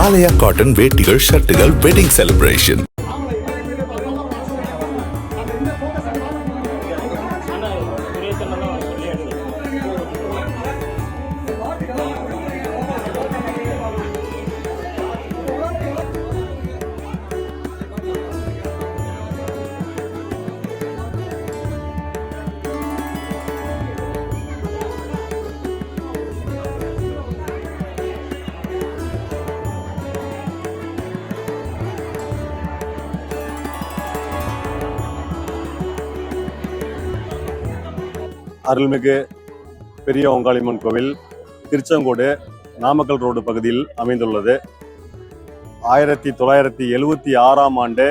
ஆலயா cotton வேட்டிகள் ஷர்ட்டுகள் wedding celebration. அருள்மிகு பெரிய ஓங்காளியம்மன் கோவில் திருச்செங்கோடு நாமக்கல் ரோடு பகுதியில் அமைந்துள்ளது. 1976ஆம் ஆண்டு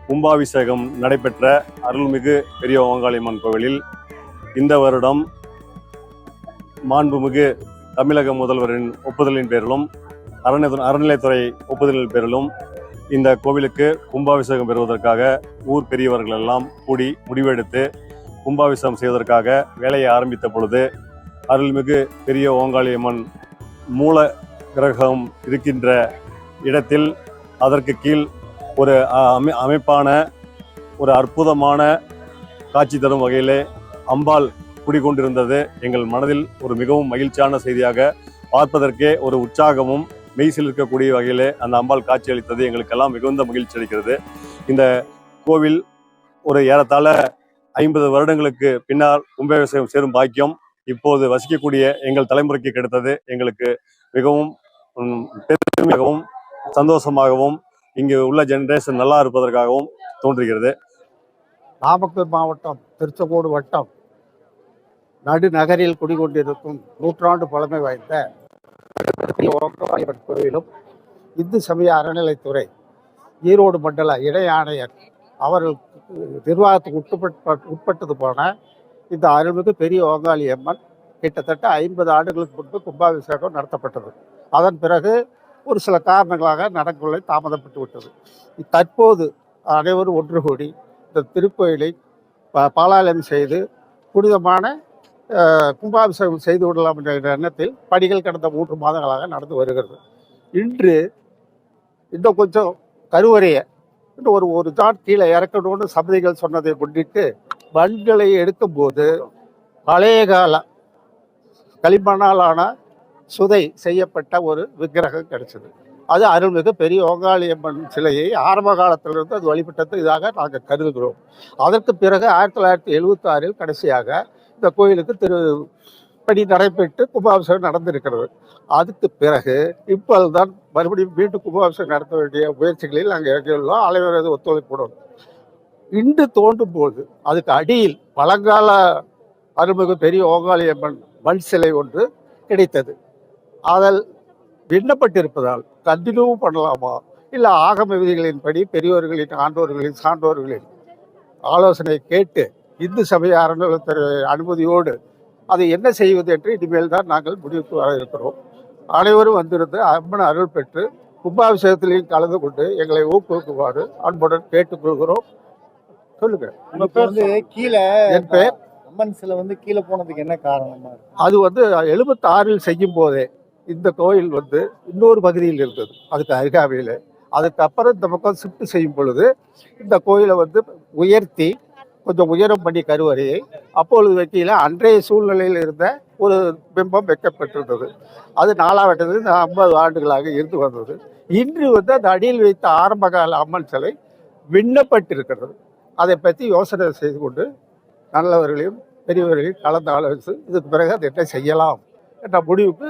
கும்பாபிஷேகம் நடைபெற்ற அருள்மிகு பெரிய ஓங்காளியம்மன் கோவிலில் இந்த வருடம் மாண்புமிகு தமிழக முதல்வரின் ஒப்புதலின் பேரிலும் அறநிலைத்துறை ஒப்புதலின் பேரிலும் இந்த கோவிலுக்கு கும்பாபிஷேகம் பெறுவதற்காக ஊர் பெரியவர்கள் எல்லாம் கூடி முடிவெடுத்து கும்பாபிஷேகம் செய்வதற்காக வேலையை ஆரம்பித்த பொழுது அருள்மிகு பெரிய ஓங்காளியம்மன் மூல கிரகம் இருக்கின்ற இடத்தில் அதற்கு கீழ் ஒரு அமைப்பான ஒரு அற்புதமான காட்சி தரும் வகையிலே அம்பாள் குடிகொண்டிருந்தது எங்கள் மனதில் ஒரு மிகவும் மகிழ்ச்சியான செய்தியாக, பார்ப்பதற்கே ஒரு உற்சாகமும் மெய்சில் இருக்கக்கூடிய வகையிலே அந்த அம்பாள் காட்சி அளித்தது எங்களுக்கெல்லாம் மிகுந்த மகிழ்ச்சி அளிக்கிறது. இந்த கோவில் ஒரு ஏறத்தாழ 50 வருடங்களுக்கு பின்னால் கும்பாபிஷேகம் சேரும் பாக்கியம் இப்போது வசிக்கக்கூடிய எங்கள் தலைமுறைக்கு கிடைத்தது. எங்களுக்கு மிகவும் பெருமையாகவும் சந்தோஷமாகவும் இங்கு உள்ள ஜெனரேஷன் நல்லா இருப்பதற்காகவும் தோன்றுகிறது. நாமக்கல் மாவட்டம் திருச்செங்கோடு வட்டம் நடுநகரில் குடிகொண்டிருக்கும் நூற்றாண்டு பழமை வாய்ந்த கோவிலும் இந்து சமய அறநிலைத்துறை ஈரோடு மண்டல இணை ஆணையர் அவர்கள் நிர்வாகத்துக்கு உட்பட்டது போன இந்த அருள்மிகு பெரிய ஓங்காளியம்மன் கிட்டத்தட்ட 50 ஆண்டுகளுக்கு முன்பு கும்பாபிஷேகம் நடத்தப்பட்டது. அதன் பிறகு ஒரு சில காரணங்களாக நடக்கவில்லை, தாமதப்பட்டு விட்டது. தற்போது அனைவரும் ஒன்று கூடி இந்த திருக்கோயிலை பாலாலயம் செய்து புனிதமான கும்பாபிஷேகம் செய்து விடலாம் என்ற எண்ணத்தில் பணிகள் கடந்த 3 மாதங்களாக நடந்து வருகிறது. இன்று இன்னும் கொஞ்சம் கருவறையை ஒரு தான் கீழே இறக்கணும்னு சபதிகள் சொன்னதை முன்னிட்டு மண்களை எடுக்கும் போது பழைய கால களிமண்ணாலான சுதை செய்யப்பட்ட ஒரு விக்கிரகம் கிடைச்சது. அது அருள்மிகு பெரிய ஓங்காளியம்மன் சிலையை ஆரம்ப காலத்திலிருந்து அது வழிபட்டது இதாக நாங்கள் கருதுகிறோம். அதற்கு பிறகு 1976 கடைசியாக இந்த கோயிலுக்கு பணி நடைபெற்று கும்பாபிஷேகம் நடந்திருக்கிறது. அதுக்கு பிறகு இப்போதுதான் மறுபடியும் மீண்டும் கும்பாபிஷேகம் நடத்த வேண்டிய முயற்சிகளில் நாங்கள் இறங்கியுள்ளோம். அனைவரது ஒத்துழைப்புடன் இன்று தோன்றும் போது அதுக்கு அடியில் பழங்கால அருள்மிகு பெரிய ஓங்காளியம்மன் மண் சிலை ஒன்று கிடைத்தது. அதில் விண்ணப்பட்டிருப்பதால் கண்டினியூ பண்ணலாமா இல்லை ஆகம விதிகளின்படி பெரியோர்களின் ஆண்டோர்களின் சான்றோர்களின் ஆலோசனை கேட்டு இந்து சமய அறநிலையத்துறை அனுமதியோடு அதை என்ன செய்வது என்று இனிமேல் தான் நாங்கள் முடிவுக்கு வர இருக்கிறோம். அனைவரும் வந்திருந்து அம்மன் அருள் பெற்று கும்பாபிஷேகத்திலையும் கலந்து கொண்டு எங்களை ஊக்குவிக்குமாறு அன்புடன் கேட்டுக்கொள்கிறோம். சொல்லுங்க. கீழே என் பெயர் அம்மன் சிலை கீழே போனதுக்கு என்ன காரணமா? அது 76 செய்யும் போதே இந்த கோயில் இன்னொரு பகுதியில் இருந்தது, அதுக்கு அருகாமையில். அதுக்கப்புறம் இந்த பக்கம் ஷிஃப்ட் செய்யும் பொழுது இந்த கோயிலை உயர்த்தி கொஞ்சம் உயரம் பண்ணி கருவறையை அப்பொழுது வைக்கையில் அன்றைய சூழ்நிலையில் இருந்த ஒரு பிம்பம் வைக்கப்பட்டிருந்தது. அது 4வது 50 ஆண்டுகளாக இருந்து வந்தது. இன்று அந்த அடியில் வைத்த ஆரம்பகால அம்மன் சிலை விண்ணப்பட்டிருக்கிறது. அதை பற்றி யோசனை செய்து கொண்டு நல்லவர்களையும் பெரியவர்களையும் கலந்து ஆலோசித்து இதுக்கு பிறகு அதை என்ன செய்யலாம் என்ற முடிவுக்கு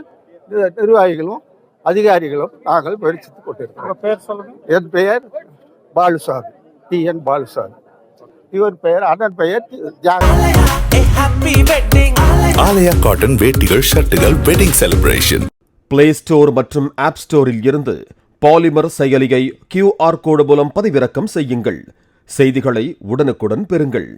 நிர்வாகிகளும் அதிகாரிகளும் நாங்கள் முயற்சித்துக் கொண்டிருக்கிறோம். பேர் சொல்லுங்க. என் பெயர் பாலுசாமி, TN பாலுசாமி. இவர் பெயர் அண்ணன் பெயர் ஆலயா காட்டன் வேட்டிகள் ஷர்ட்டுகள் வெட்டிங் செலிப்ரேஷன். பிளே ஸ்டோர் மற்றும் ஆப் ஸ்டோரில் இருந்து பாலிமர் செயலியை QR கோடு மூலம் பதிவிறக்கம் செய்யுங்கள். செய்திகளை உடனுக்குடன் பெறுங்கள்.